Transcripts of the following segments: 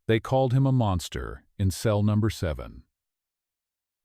They called him a monster in cell number 7.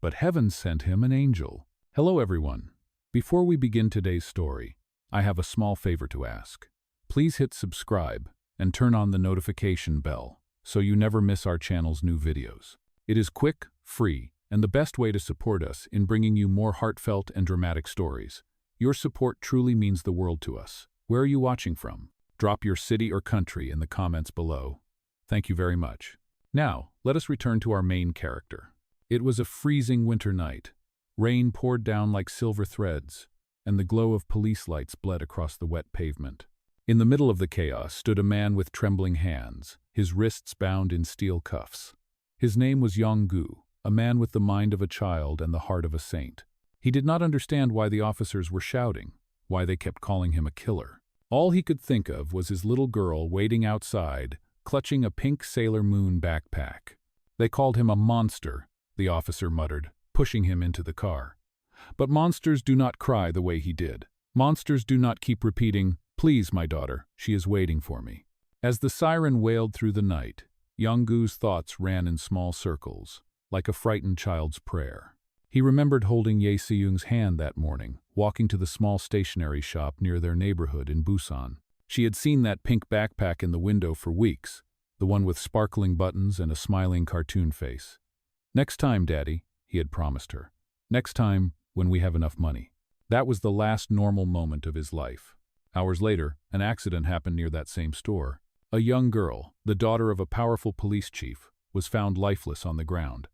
But heaven sent him an angel. Hello everyone. Before we begin today's story, I have a small favor to ask. Please hit subscribe and turn on the notification bell so you never miss our channel's new videos. It is quick, free, and the best way to support us in bringing you more heartfelt and dramatic stories. Your support truly means the world to us. Where are you watching from? Drop your city or country in the comments below. Thank you very much. Now, let us return to our main character. It was a freezing winter night. Rain poured down like silver threads, and the glow of police lights bled across the wet pavement. In the middle of the chaos stood a man with trembling hands, his wrists bound in steel cuffs. His name was Yong-gu, a man with the mind of a child and the heart of a saint. He did not understand why the officers were shouting, why they kept calling him a killer. All he could think of was his little girl waiting outside, clutching a pink Sailor Moon backpack. They called him a monster, the officer muttered, pushing him into the car. But monsters do not cry the way he did. Monsters do not keep repeating, "Please, my daughter, she is waiting for me." As the siren wailed through the night, Yong-gu's thoughts ran in small circles, like a frightened child's prayer. He remembered holding Ye Se-young's hand that morning, walking to the small stationery shop near their neighborhood in Busan. She had seen that pink backpack in the window for weeks, the one with sparkling buttons and a smiling cartoon face. "Next time, Daddy," he had promised her. "Next time, when we have enough money." That was the last normal moment of his life. Hours later, an accident happened near that same store. A young girl, the daughter of a powerful police chief, was found lifeless on the ground.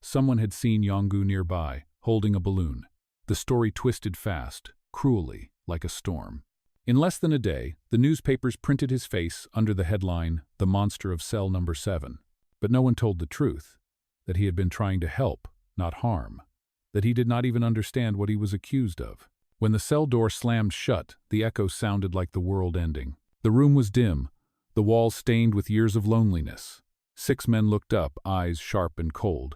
Someone had seen Yong-gu nearby, holding a balloon. The story twisted fast, cruelly, like a storm. In less than a day, the newspapers printed his face under the headline, "The Monster of Cell Number 7." But no one told the truth, that he had been trying to help, not harm, that he did not even understand what he was accused of. When the cell door slammed shut, the echo sounded like the world ending. The room was dim, the walls stained with years of loneliness. 6 men looked up, eyes sharp and cold.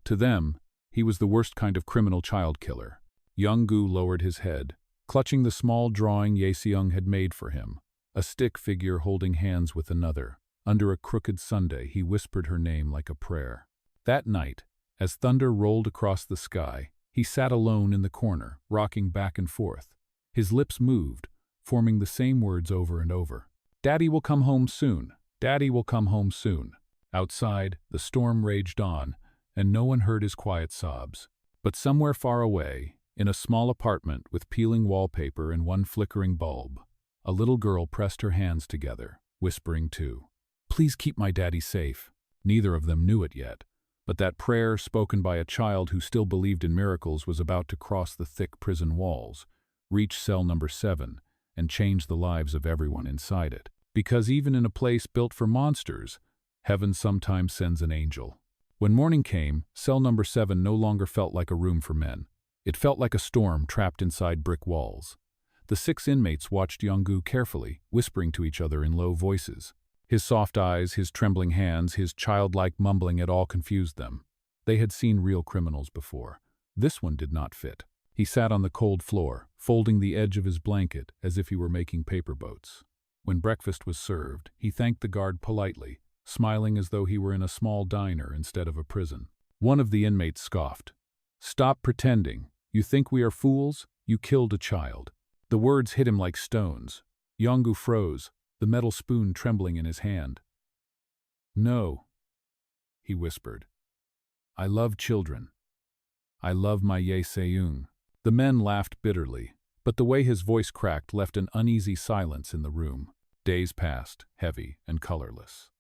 To them, he was the worst kind of criminal child killer. Yong-gu lowered his head, clutching the small drawing Ye Se-young had made for him, a stick figure holding hands with another. Under a crooked sundae, he whispered her name like a prayer. That night, as thunder rolled across the sky, he sat alone in the corner, rocking back and forth. His lips moved, forming the same words over and over. "Daddy will come home soon. Daddy will come home soon." Outside, the storm raged on, and no one heard his quiet sobs. But somewhere far away, in a small apartment with peeling wallpaper and one flickering bulb, a little girl pressed her hands together, whispering too, "Please keep my daddy safe." Neither of them knew it yet, but that prayer spoken by a child who still believed in miracles was about to cross the thick prison walls, reach cell number 7, and change the lives of everyone inside it. Because even in a place built for monsters, heaven sometimes sends an angel. When morning came, cell number 7 no longer felt like a room for men. It felt like a storm trapped inside brick walls. The 6 inmates watched Yong-gu carefully, whispering to each other in low voices. His soft eyes, his trembling hands, his childlike mumbling, it all confused them. They had seen real criminals before. This one did not fit. He sat on the cold floor, folding the edge of his blanket as if he were making paper boats. When breakfast was served, he thanked the guard politely, smiling as though he were in a small diner instead of a prison. One of the inmates scoffed. "Stop pretending. You think we are fools? You killed a child." The words hit him like stones. Yong-gu froze, the metal spoon trembling in his hand. "No," he whispered. "I love children. I love my Ye Se-young." The men laughed bitterly, but the way his voice cracked left an uneasy silence in the room. Days passed, heavy and colorless.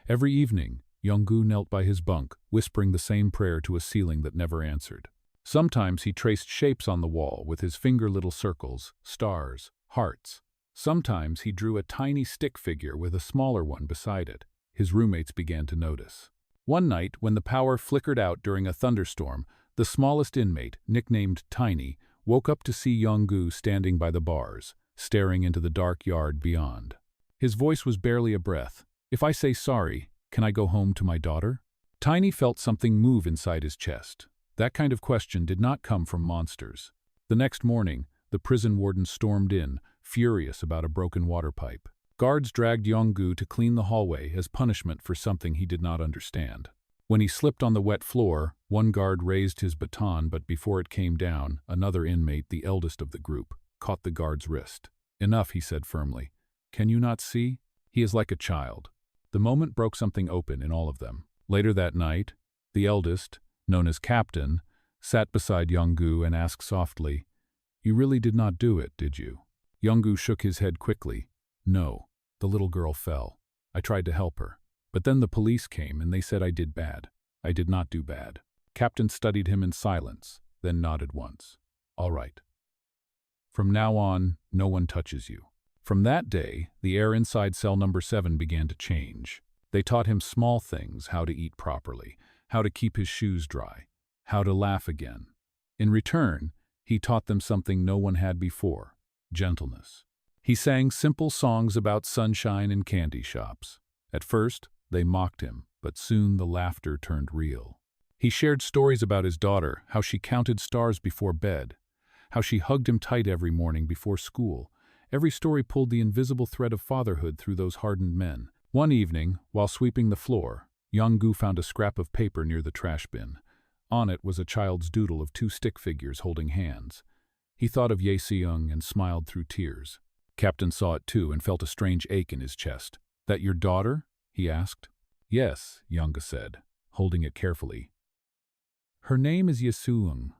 Every evening, Yong-gu knelt by his bunk, whispering the same prayer to a ceiling that never answered. Sometimes he traced shapes on the wall with his finger little circles, stars, hearts. Sometimes he drew a tiny stick figure with a smaller one beside it. His roommates began to notice. One night, when the power flickered out during a thunderstorm, the smallest inmate, nicknamed Tiny, woke up to see Yong-gu standing by the bars, staring into the dark yard beyond. His voice was barely a breath. "If I say sorry, can I go home to my daughter?" Tiny felt something move inside his chest. That kind of question did not come from monsters. The next morning, the prison warden stormed in, furious about a broken water pipe. Guards dragged Yonggu to clean the hallway as punishment for something he did not understand. When he slipped on the wet floor, one guard raised his baton, but before it came down, another inmate, the eldest of the group, caught the guard's wrist. "Enough," he said firmly. "Can you not see? He is like a child." The moment broke something open in all of them. Later that night, the eldest, known as Captain, sat beside Yonggu and asked softly, "You really did not do it, did you?" Yonggu shook his head quickly. "No, the little girl fell. I tried to help her. But then the police came and they said I did bad. I did not do bad." Captain studied him in silence, then nodded once. "All right. From now on, no one touches you." From that day, the air inside cell number 7 began to change. They taught him small things: how to eat properly, how to keep his shoes dry, how to laugh again. In return, he taught them something no one had before: gentleness. He sang simple songs about sunshine and candy shops. At first, they mocked him, but soon the laughter turned real. He shared stories about his daughter, how she counted stars before bed, how she hugged him tight every morning before school. Every story pulled the invisible thread of fatherhood through those hardened men. One evening, while sweeping the floor, Yonggu found a scrap of paper near the trash bin. On it was a child's doodle of 2 stick figures holding hands. He thought of Ye Seung and smiled through tears. Captain saw it too and felt a strange ache in his chest. "That your daughter?" he asked. "Yes," Yonggu said, holding it carefully. "Her name is Ye Seung.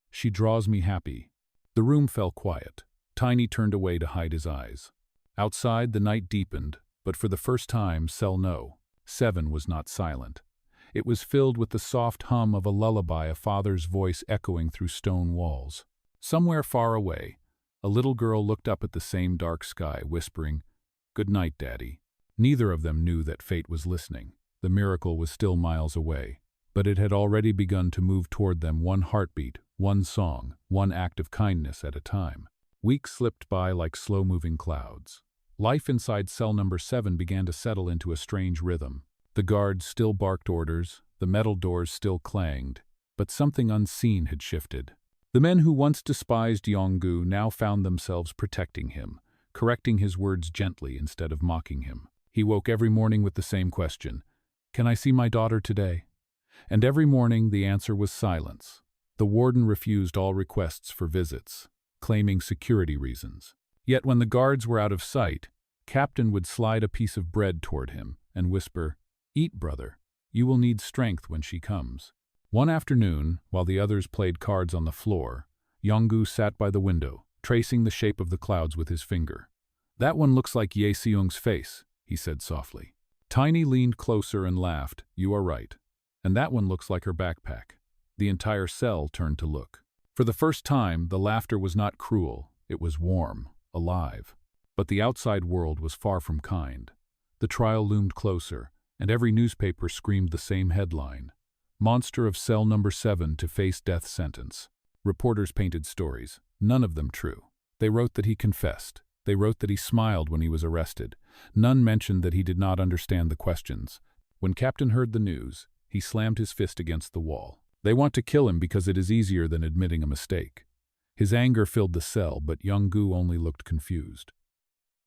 She draws me happy." The room fell quiet. Tiny turned away to hide his eyes. Outside, the night deepened, but for the first time, cell No.7 was not silent. It was filled with the soft hum of a lullaby, a father's voice echoing through stone walls. Somewhere far away, a little girl looked up at the same dark sky, whispering, "Good night, Daddy." Neither of them knew that fate was listening. The miracle was still miles away, but it had already begun to move toward them, one heartbeat, one song, one act of kindness at a time. Weeks slipped by like slow-moving clouds. Life inside cell number 7 began to settle into a strange rhythm. The guards still barked orders, the metal doors still clanged, but something unseen had shifted. The men who once despised Yonggu now found themselves protecting him, correcting his words gently instead of mocking him. He woke every morning with the same question: "Can I see my daughter today?" And every morning the answer was silence. The warden refused all requests for visits, claiming security reasons. Yet when the guards were out of sight, Captain would slide a piece of bread toward him and whisper, "Eat, brother. You will need strength when she comes." One afternoon, while the others played cards on the floor, Yonggu sat by the window, tracing the shape of the clouds with his finger. "That one looks like Ye Seung's face," he said softly. Tiny leaned closer and laughed. "You are right. And that one looks like her backpack." The entire cell turned to look. For the first time, the laughter was not cruel. It was warm, alive. But the outside world was far from kind. The trial loomed closer, and every newspaper screamed the same headline: "Monster of cell number 7 to face death sentence." Reporters painted stories, none of them true. They wrote that he confessed. They wrote that he smiled when he was arrested. None mentioned that he did not understand the questions. When Captain heard the news, he slammed his fist against the wall. "They want to kill him because it is easier than admitting a mistake." His anger filled the cell, but Yonggu only looked confused.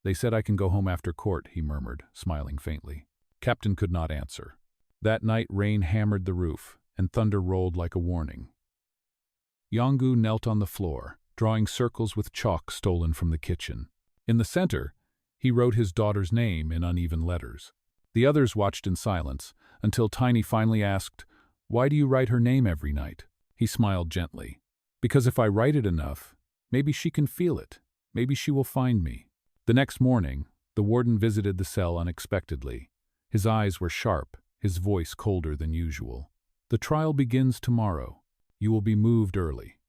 "They said I can go home after court," he murmured, smiling faintly. Captain could not answer. That night rain hammered the roof, and thunder rolled like a warning. Yonggu knelt on the floor, drawing circles with chalk stolen from the kitchen. In the center, he wrote his daughter's name in uneven letters. The others watched in silence, until Tiny finally asked, "Why do you write her name every night?" He smiled gently. "Because if I write it enough, maybe she can feel it. Maybe she will find me." The next morning, the warden visited the cell unexpectedly. His eyes were sharp, his voice colder than usual. "The trial begins tomorrow. You will be moved early."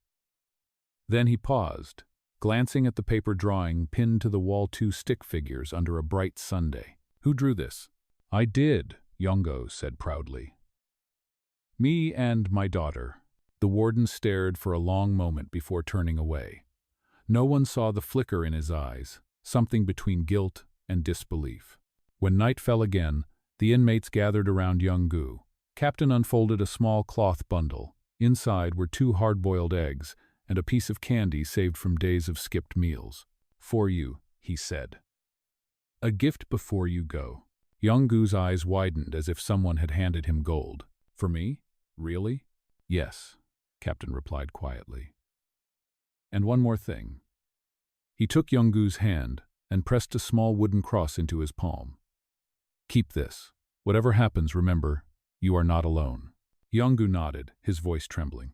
Then he paused, glancing at the paper drawing pinned to the wall, 2 stick figures under a bright Sunday. "Who drew this?" "I did," Yonggu said proudly. "Me and my daughter." The warden stared for a long moment before turning away. No one saw the flicker in his eyes, something between guilt and disbelief. When night fell again, the inmates gathered around Yonggu. Captain unfolded a small cloth bundle. Inside were 2 hard-boiled eggs and a piece of candy saved from days of skipped meals. "For you," he said. A gift before you go. Young-gu's eyes widened as if someone had handed him gold. For me? Really? Yes, Captain replied quietly. And one more thing. He took Young-gu's hand and pressed a small wooden cross into his palm. Keep this. Whatever happens, remember, you are not alone. Young-gu nodded, his voice trembling.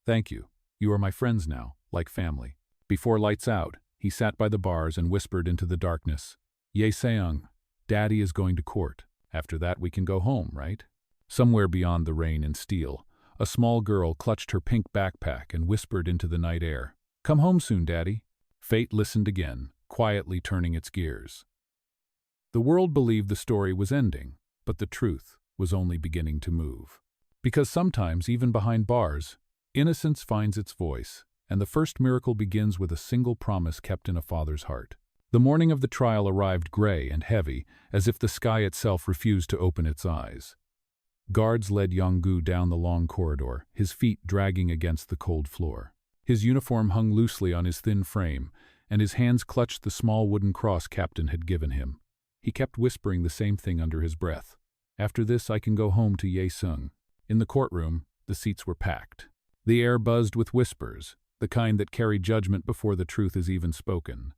Thank you. You are my friends now, like family. Before lights out, he sat by the bars and whispered into the darkness. Ye-seung, Daddy is going to court. After that we can go home, right? Somewhere beyond the rain and steel, a small girl clutched her pink backpack and whispered into the night air. Come home soon, Daddy. Fate listened again, quietly turning its gears. The world believed the story was ending, but the truth was only beginning to move. Because sometimes, even behind bars, innocence finds its voice, and the first miracle begins with a single promise kept in a father's heart. The morning of the trial arrived gray and heavy, as if the sky itself refused to open its eyes. Guards led Young-gu down the long corridor, his feet dragging against the cold floor. His uniform hung loosely on his thin frame, and his hands clutched the small wooden cross Captain had given him. He kept whispering the same thing under his breath. After this I can go home to Ye-seung. In the courtroom, the seats were packed. The air buzzed with whispers, the kind that carry judgment before the truth is even spoken.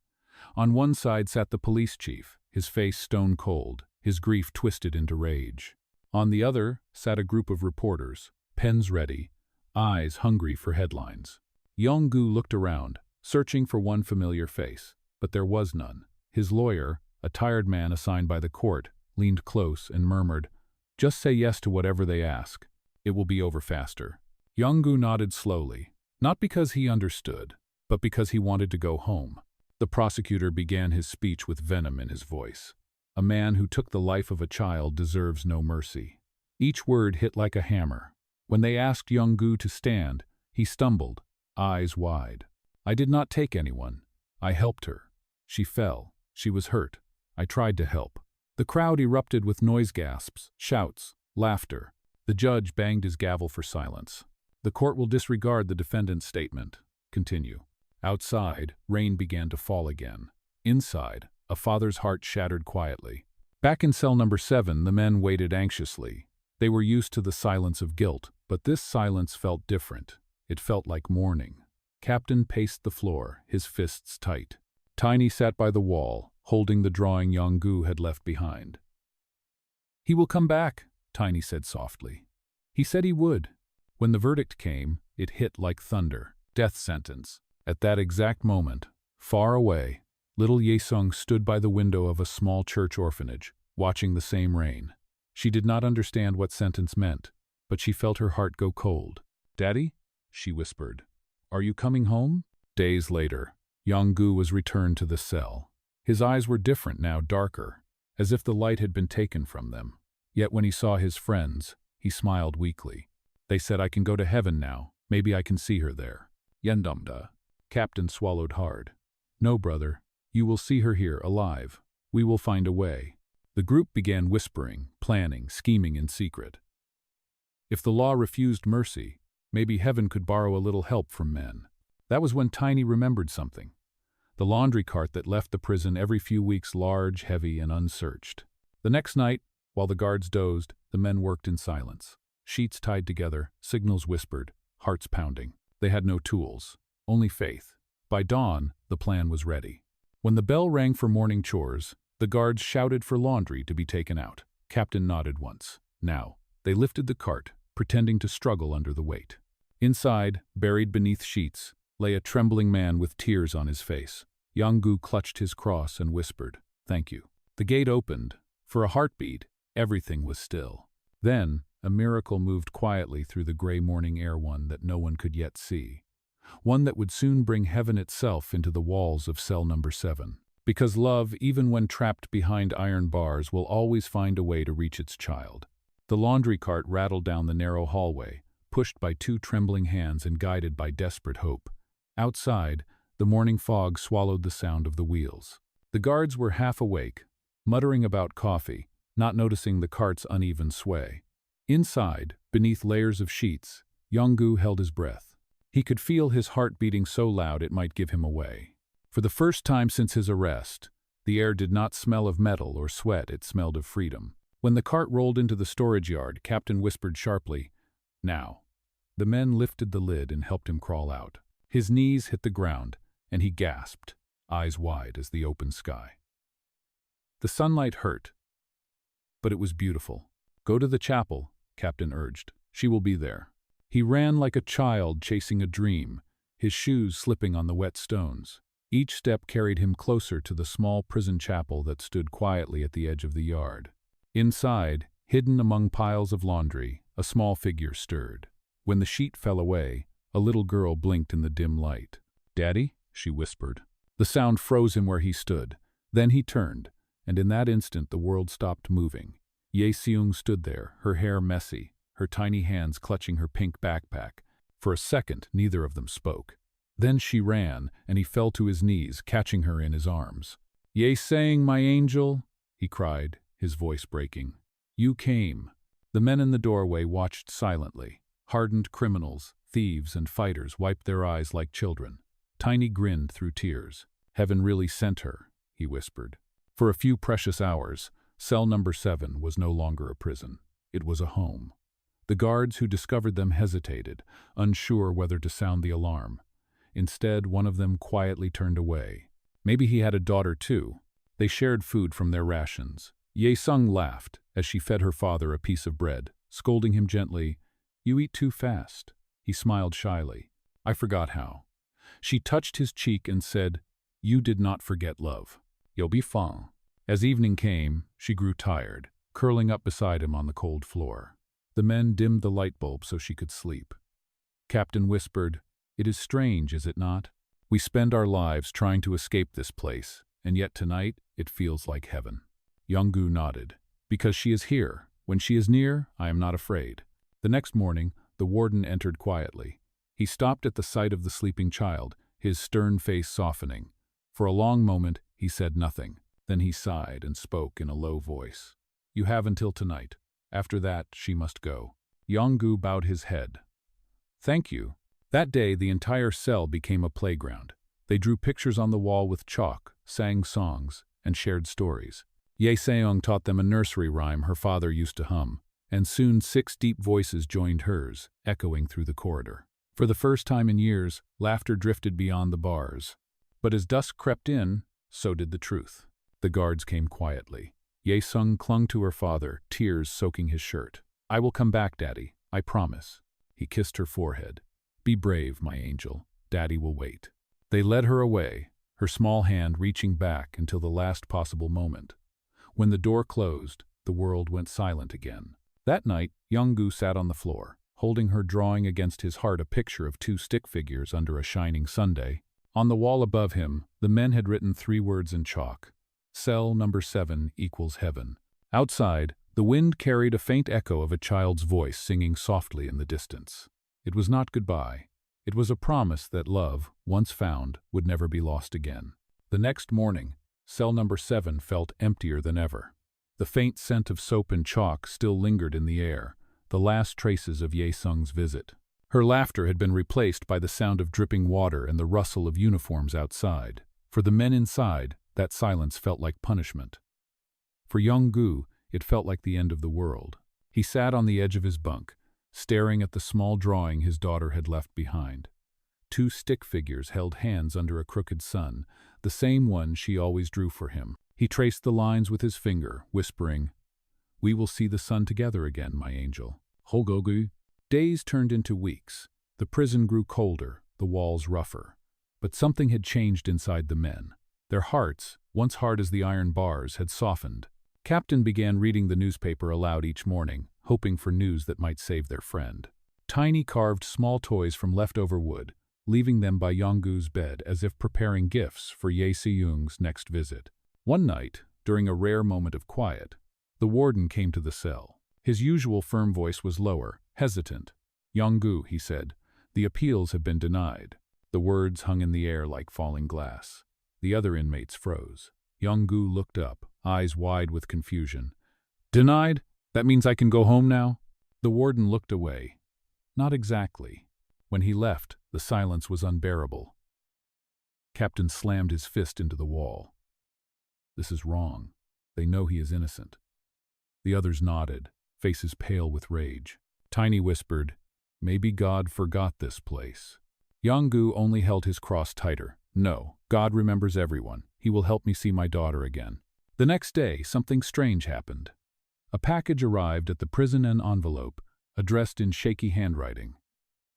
On one side sat the police chief, his face stone cold, his grief twisted into rage. On the other sat a group of reporters, pens ready, eyes hungry for headlines. Young-gu looked around, searching for one familiar face, but there was none. His lawyer, a tired man assigned by the court, leaned close and murmured, "Just say yes to whatever they ask. It will be over faster." Young-gu nodded slowly, not because he understood, but because he wanted to go home. The prosecutor began his speech with venom in his voice. A man who took the life of a child deserves no mercy. Each word hit like a hammer. When they asked Young-gu to stand, he stumbled, eyes wide. "I did not take anyone. I helped her. She fell. She was hurt. I tried to help." The crowd erupted with noise gasps, shouts, laughter. The judge banged his gavel for silence. "The court will disregard the defendant's statement. Continue." Outside, rain began to fall again. Inside, a father's heart shattered quietly. Back in cell number 7, the men waited anxiously. They were used to the silence of guilt, but this silence felt different. It felt like mourning. Captain paced the floor, his fists tight. Tiny sat by the wall, holding the drawing Young-gu had left behind. "He will come back," Tiny said softly. "He said he would." When the verdict came, it hit like thunder. Death sentence. At that exact moment, far away, little Ye-seung stood by the window of a small church orphanage, watching the same rain. She did not understand what sentence meant, but she felt her heart go cold. "Daddy?" she whispered. "Are you coming home?" Days later, Young-gu was returned to the cell. His eyes were different now, darker, as if the light had been taken from them. Yet when he saw his friends, he smiled weakly. They said, "I can go to heaven now. Maybe I can see her there." Yendumda. Captain swallowed hard. "No, brother. You will see her here, alive. We will find a way." The group began whispering, planning, scheming in secret. If the law refused mercy, maybe heaven could borrow a little help from men. That was when Tiny remembered something. The laundry cart that left the prison every few weeks, large, heavy, and unsearched. The next night, while the guards dozed, the men worked in silence. Sheets tied together, signals whispered, hearts pounding. They had no tools, only faith. By dawn, the plan was ready. When the bell rang for morning chores, the guards shouted for laundry to be taken out. Captain nodded once. Now, they lifted the cart, pretending to struggle under the weight. Inside, buried beneath sheets, lay a trembling man with tears on his face. Young-gu clutched his cross and whispered, "Thank you." The gate opened. For a heartbeat, everything was still. Then, a miracle moved quietly through the gray morning air, one that no one could yet see. One that would soon bring heaven itself into the walls of cell number 7. Because love, even when trapped behind iron bars, will always find a way to reach its child. The laundry cart rattled down the narrow hallway, pushed by 2 trembling hands and guided by desperate hope. Outside, the morning fog swallowed the sound of the wheels. The guards were half awake, muttering about coffee, not noticing the cart's uneven sway. Inside, beneath layers of sheets, Young-gu held his breath. He could feel his heart beating so loud it might give him away. For the first time since his arrest, The air did not smell of metal or sweat, it smelled of freedom. When the cart rolled into the storage yard, Captain whispered sharply, "Now." The men lifted the lid and helped him crawl out. His knees hit the ground, and he gasped, eyes wide as the open sky. The sunlight hurt, but it was beautiful. "Go to the chapel," Captain urged. "She will be there." He ran like a child chasing a dream, his shoes slipping on the wet stones. Each step carried him closer to the small prison chapel that stood quietly at the edge of the yard. Inside, hidden among piles of laundry, a small figure stirred. When the sheet fell away, a little girl blinked in the dim light. "Daddy?" she whispered. The sound froze him where he stood. Then he turned, and in that instant the world stopped moving. Ye Seung stood there, her hair messy, her tiny hands clutching her pink backpack. For a second, neither of them spoke. Then she ran, and he fell to his knees, catching her in his arms. "Ye Seung, my angel," he cried, his voice breaking. "You came." The men in the doorway watched silently. Hardened criminals, thieves, and fighters wiped their eyes like children. Tiny grinned through tears. "Heaven really sent her," he whispered. For a few precious hours, cell number 7 was no longer a prison. It was a home. The guards who discovered them hesitated, unsure whether to sound the alarm. Instead, one of them quietly turned away. Maybe he had a daughter too. They shared food from their rations. Ye Seung laughed as she fed her father a piece of bread, scolding him gently, "You eat too fast." He smiled shyly. "I forgot how." She touched his cheek and said, "You did not forget love. You'll be fine." As evening came, she grew tired, curling up beside him on the cold floor. The men dimmed the light bulb so she could sleep. Captain whispered, "It is strange, is it not? We spend our lives trying to escape this place, and yet tonight it feels like heaven." Young-gu nodded. "Because she is here. When she is near, I am not afraid." The next morning, the warden entered quietly. He stopped at the sight of the sleeping child, his stern face softening. For a long moment, he said nothing. Then he sighed and spoke in a low voice. "You have until tonight. After that, she must go." Young-gu bowed his head. "Thank you." That day, the entire cell became a playground. They drew pictures on the wall with chalk, sang songs, and shared stories. Ye Seung taught them a nursery rhyme her father used to hum, and soon 6 deep voices joined hers, echoing through the corridor. For the first time in years, laughter drifted beyond the bars. But as dusk crept in, so did the truth. The guards came quietly. Ye Seung clung to her father, tears soaking his shirt. "I will come back, Daddy, I promise." He kissed her forehead. "Be brave, my angel. Daddy will wait." They led her away, her small hand reaching back until the last possible moment. When the door closed, the world went silent again. That night, Young-gu sat on the floor, holding her drawing against his heart a picture of 2 stick figures under a shining Sunday. On the wall above him, the men had written 3 words in chalk. Cell number 7 equals heaven. Outside, the wind carried a faint echo of a child's voice singing softly in the distance. It was not goodbye. It was a promise that love, once found, would never be lost again. The next morning, cell number 7 felt emptier than ever. The faint scent of soap and chalk still lingered in the air, the last traces of Ye Seung's visit. Her laughter had been replaced by the sound of dripping water and the rustle of uniforms outside. For the men inside, that silence felt like punishment. For Young-gu, it felt like the end of the world. He sat on the edge of his bunk, staring at the small drawing his daughter had left behind. 2 stick figures held hands under a crooked sun, the same one she always drew for him. He traced the lines with his finger, whispering, "We will see the sun together again, my angel. Hogogu." Days turned into weeks. The prison grew colder, the walls rougher. But something had changed inside the men. Their hearts, once hard as the iron bars, had softened. Captain began reading the newspaper aloud each morning, hoping for news that might save their friend. Tiny carved small toys from leftover wood, leaving them by Young-gu's bed as if preparing gifts for Ye Seung's next visit. One night, during a rare moment of quiet, the warden came to the cell. His usual firm voice was lower, hesitant. "Young-gu," he said, "the appeals have been denied." The words hung in the air like falling glass. The other inmates froze. Young-gu looked up, eyes wide with confusion. "Denied? That means I can go home now?" The warden looked away. Not exactly. When he left, the silence was unbearable. Captain slammed his fist into the wall. This is wrong. They know he is innocent. The others nodded, faces pale with rage. Tiny whispered, "Maybe God forgot this place." Yongu only held his cross tighter. "No, God remembers everyone. He will help me see my daughter again." The next day, something strange happened. A package arrived at the prison, an envelope, addressed in shaky handwriting.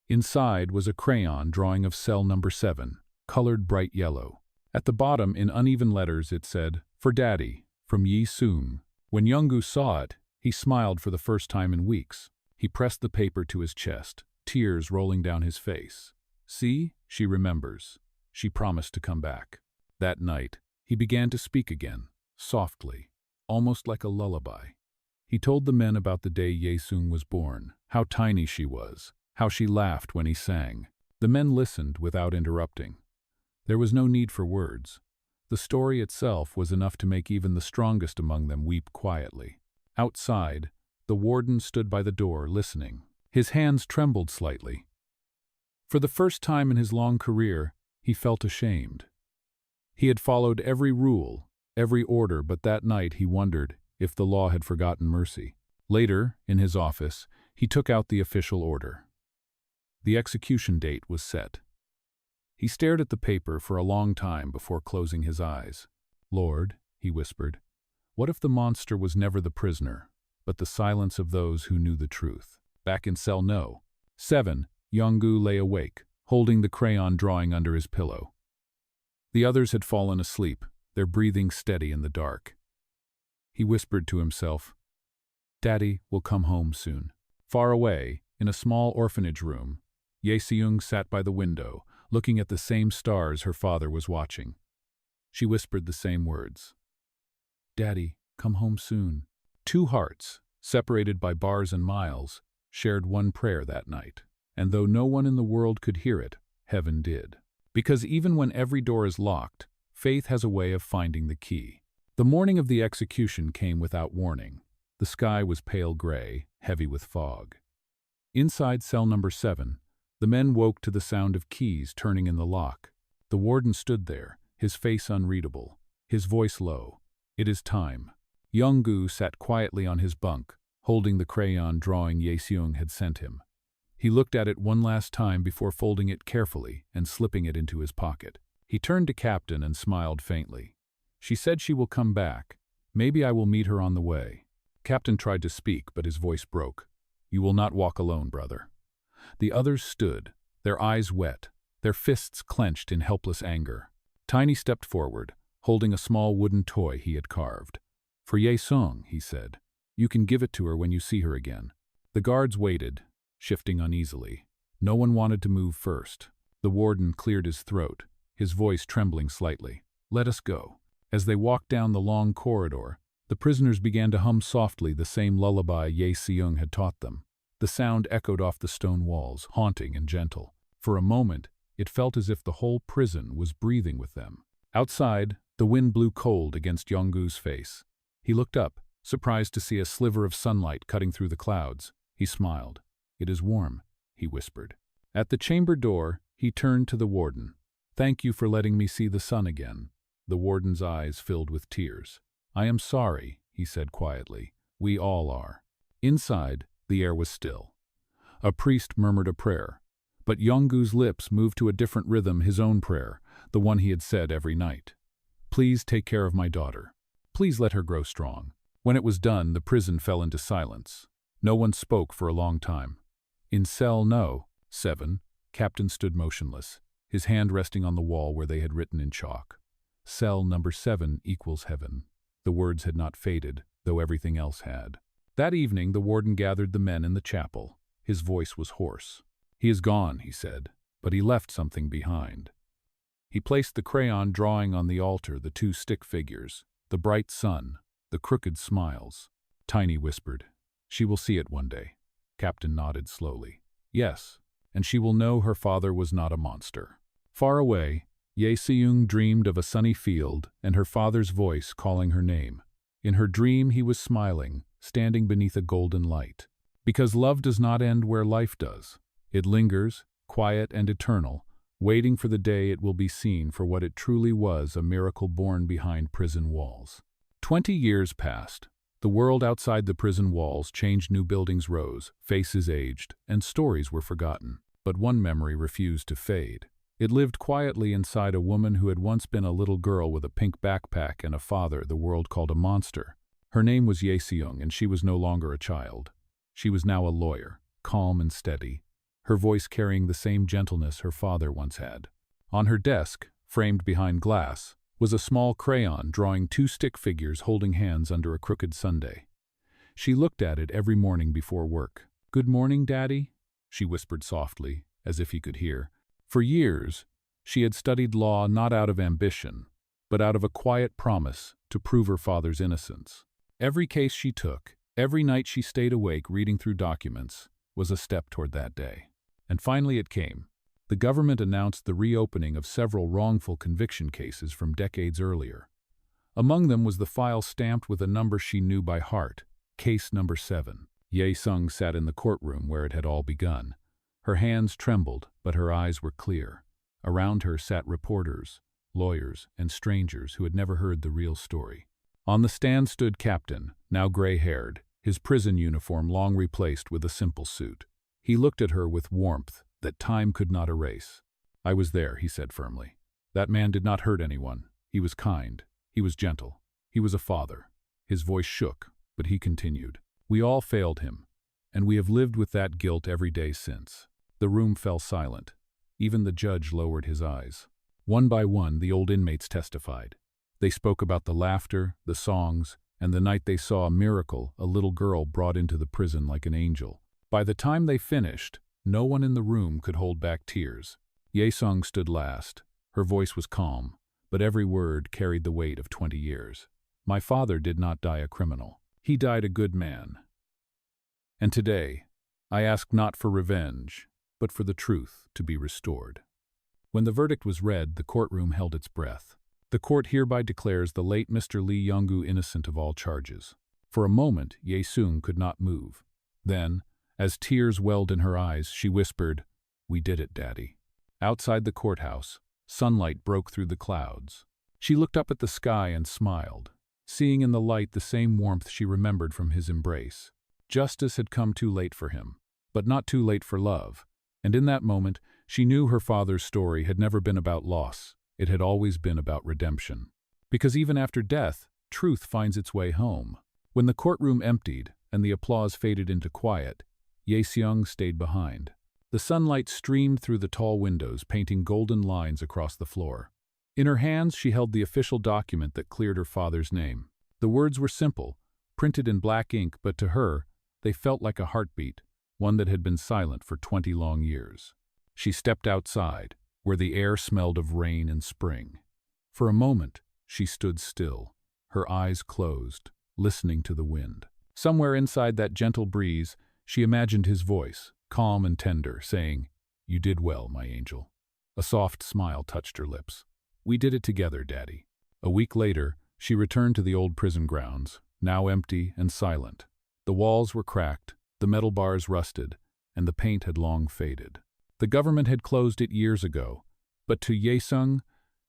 Inside was a crayon drawing of cell number 7, colored bright yellow. At the bottom, in uneven letters, it said, "For Daddy, from Yi Soong." When Yongu saw it, he smiled for the first time in weeks. He pressed the paper to his chest, tears rolling down his face. "See, she remembers. She promised to come back." That night, he began to speak again, softly, almost like a lullaby. He told the men about the day Ye Soong was born, how tiny she was, how she laughed when he sang. The men listened without interrupting. There was no need for words. The story itself was enough to make even the strongest among them weep quietly. Outside, the warden stood by the door, listening. His hands trembled slightly. For the first time in his long career, he felt ashamed. He had followed every rule, every order, but that night he wondered if the law had forgotten mercy. Later, in his office, he took out the official order. The execution date was set. He stared at the paper for a long time before closing his eyes. "Lord," he whispered, "what if the monster was never the prisoner, but the silence of those who knew the truth?" Back in cell No.7, Yongu lay awake, holding the crayon drawing under his pillow. The others had fallen asleep, their breathing steady in the dark. He whispered to himself, "Daddy will come home soon." Far away, in a small orphanage room, Ye Soong sat by the window, looking at the same stars her father was watching. She whispered the same words. "Daddy, come home soon." Two hearts, separated by bars and miles, shared one prayer that night. And though no one in the world could hear it, heaven did. Because even when every door is locked, faith has a way of finding the key. The morning of the execution came without warning. The sky was pale gray, heavy with fog. Inside cell number 7, the men woke to the sound of keys turning in the lock. The warden stood there, his face unreadable, his voice low. "It is time." Yongu sat quietly on his bunk, holding the crayon drawing Ye Soong had sent him. He looked at it one last time before folding it carefully and slipping it into his pocket. He turned to Captain and smiled faintly. "She said she will come back. Maybe I will meet her on the way." Captain tried to speak, but his voice broke. "You will not walk alone, brother." The others stood, their eyes wet, their fists clenched in helpless anger. Tiny stepped forward, holding a small wooden toy he had carved. "For Ye Soong," he said. "You can give it to her when you see her again." The guards waited, shifting uneasily. No one wanted to move first. The warden cleared his throat, his voice trembling slightly. "Let us go." As they walked down the long corridor, the prisoners began to hum softly the same lullaby Ye Soong had taught them. The sound echoed off the stone walls, haunting and gentle. For a moment, it felt as if the whole prison was breathing with them. Outside, the wind blew cold against Yongu's face. He looked up, surprised to see a sliver of sunlight cutting through the clouds. He smiled. "It is warm," he whispered. At the chamber door, he turned to the warden. "Thank you for letting me see the sun again." The warden's eyes filled with tears. "I am sorry," he said quietly. "We all are." Inside, the air was still. A priest murmured a prayer, but Yongu's lips moved to a different rhythm, his own prayer, the one he had said every night. "Please take care of my daughter. Please let her grow strong." When it was done, the prison fell into silence. No one spoke for a long time. In cell No.7, Captain stood motionless, his hand resting on the wall where they had written in chalk. "Cell number 7 equals heaven." The words had not faded, though everything else had. That evening, the warden gathered the men in the chapel. His voice was hoarse. "He is gone," he said, "but he left something behind." He placed the crayon drawing on the altar, the two stick figures, the bright sun, the crooked smiles. Tiny whispered, "She will see it one day." Captain nodded slowly. "Yes, and she will know her father was not a monster." Far away, Ye Soong dreamed of a sunny field and her father's voice calling her name. In her dream he was smiling, standing beneath a golden light. Because love does not end where life does. It lingers, quiet and eternal, waiting for the day it will be seen for what it truly was, a miracle born behind prison walls. 20 years passed. The world outside the prison walls changed. New buildings rose, faces aged, and stories were forgotten. But one memory refused to fade. It lived quietly inside a woman who had once been a little girl with a pink backpack and a father the world called a monster. Her name was Ye Seung, and she was no longer a child. She was now a lawyer, calm and steady, her voice carrying the same gentleness her father once had. On her desk, framed behind glass, was a small crayon drawing two stick figures holding hands under a crooked sundae. She looked at it every morning before work. "Good morning, Daddy," she whispered softly, as if he could hear. For years, she had studied law not out of ambition, but out of a quiet promise to prove her father's innocence. Every case she took, every night she stayed awake reading through documents, was a step toward that day. And finally it came. The government announced the reopening of several wrongful conviction cases from decades earlier. Among them was the file stamped with a number she knew by heart, case number 7. Ye Seung sat in the courtroom where it had all begun. Her hands trembled, but her eyes were clear. Around her sat reporters, lawyers, and strangers who had never heard the real story. On the stand stood Captain, now gray-haired, his prison uniform long replaced with a simple suit. He looked at her with warmth that time could not erase. "I was there," he said firmly. "That man did not hurt anyone. He was kind. He was gentle. He was a father." His voice shook, but he continued. "We all failed him, and we have lived with that guilt every day since." The room fell silent. Even the judge lowered his eyes. One by one, the old inmates testified. They spoke about the laughter, the songs, and the night they saw a miracle, a little girl brought into the prison like an angel. By the time they finished, no one in the room could hold back tears. Ye Seung stood last. Her voice was calm, but every word carried the weight of 20 years. "My father did not die a criminal. He died a good man. And today, I ask not for revenge, but for the truth to be restored." When the verdict was read, the courtroom held its breath. "The court hereby declares the late Mr. Lee Young-gu innocent of all charges." For a moment, Ye Seung could not move. Then, as tears welled in her eyes, she whispered, "We did it, Daddy." Outside the courthouse, sunlight broke through the clouds. She looked up at the sky and smiled, seeing in the light the same warmth she remembered from his embrace. Justice had come too late for him, but not too late for love. And in that moment, she knew her father's story had never been about loss. It had always been about redemption. Because even after death, truth finds its way home. When the courtroom emptied and the applause faded into quiet, Ye Seung stayed behind. The sunlight streamed through the tall windows, painting golden lines across the floor. In her hands, she held the official document that cleared her father's name. The words were simple, printed in black ink, but to her, they felt like a heartbeat, one that had been silent for 20 long years. She stepped outside, where the air smelled of rain and spring. For a moment, she stood still, her eyes closed, listening to the wind. Somewhere inside that gentle breeze, she imagined his voice, calm and tender, saying, "You did well, my angel." A soft smile touched her lips. "We did it together, Daddy." A week later, she returned to the old prison grounds, now empty and silent. The walls were cracked, the metal bars rusted, and the paint had long faded. The government had closed it years ago, but to Ye Seung,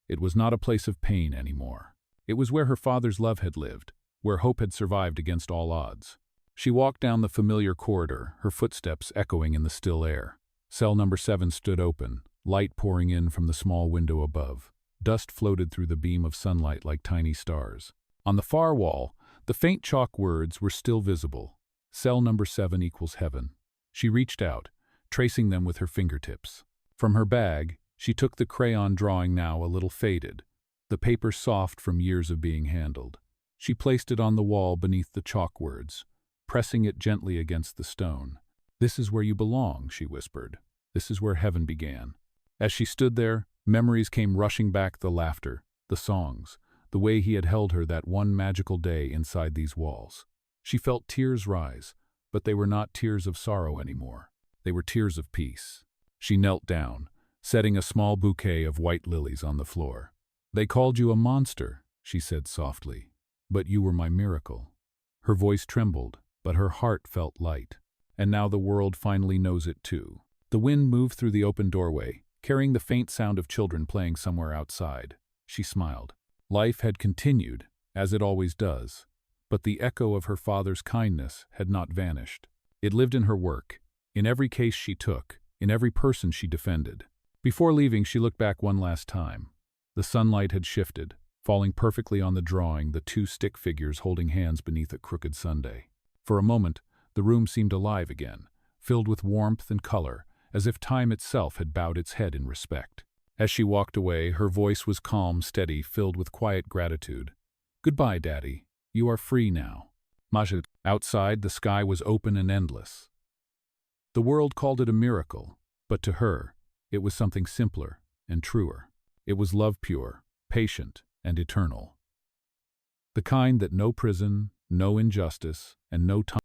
it was not a place of pain anymore. It was where her father's love had lived, where hope had survived against all odds. She walked down the familiar corridor, her footsteps echoing in the still air. Cell number 7 stood open, light pouring in from the small window above. Dust floated through the beam of sunlight like tiny stars. On the far wall, the faint chalk words were still visible. Cell number 7 equals heaven. She reached out, tracing them with her fingertips. From her bag, she took the crayon drawing, now a little faded, the paper soft from years of being handled. She placed it on the wall beneath the chalk words, pressing it gently against the stone. "This is where you belong," she whispered. "This is where heaven began." As she stood there, memories came rushing back, the laughter, the songs, the way he had held her that one magical day inside these walls. She felt tears rise, but they were not tears of sorrow anymore. They were tears of peace. She knelt down, setting a small bouquet of white lilies on the floor. "They called you a monster," she said softly, "but you were my miracle." Her voice trembled, but her heart felt light. And now the world finally knows it too. The wind moved through the open doorway, carrying the faint sound of children playing somewhere outside. She smiled. Life had continued, as it always does, but the echo of her father's kindness had not vanished. It lived in her work, in every case she took, in every person she defended. Before leaving, she looked back one last time. The sunlight had shifted, falling perfectly on the drawing, the two stick figures holding hands beneath a crooked sundae. For a moment, the room seemed alive again, filled with warmth and color, as if time itself had bowed its head in respect. As she walked away, her voice was calm, steady, filled with quiet gratitude. "Goodbye, Daddy. You are free now." Majid. Outside, the sky was open and endless. The world called it a miracle, but to her, it was something simpler and truer. It was love pure, patient, and eternal. The kind that no prison, no injustice, and no time